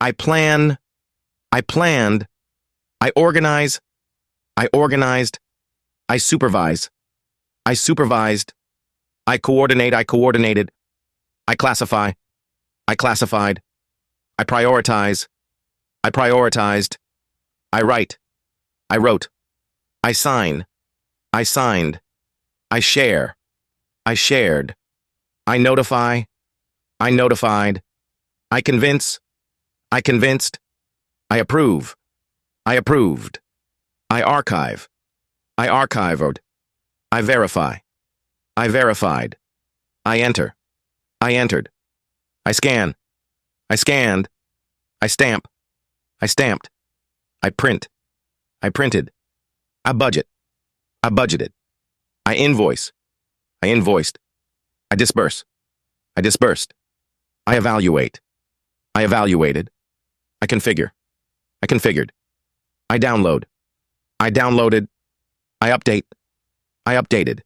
I plan. I planned. I organize. I organized. I supervise. I supervised. I coordinate. I coordinated. I classify. I classified. I prioritize. I prioritized. I write. I wrote. I sign. I signed. I share. I shared. I notify. I notified. I convince. I convinced. I approve. I approved. I archive. I archived. I verify. I verified. I enter. I entered. I scan. I scanned. I stamp. I stamped. I print. I printed. I budget. I budgeted. I invoice. I invoiced. I disperse. I dispersed. I evaluate. I evaluated. I configure. I configured. I download. I downloaded. I update. I updated.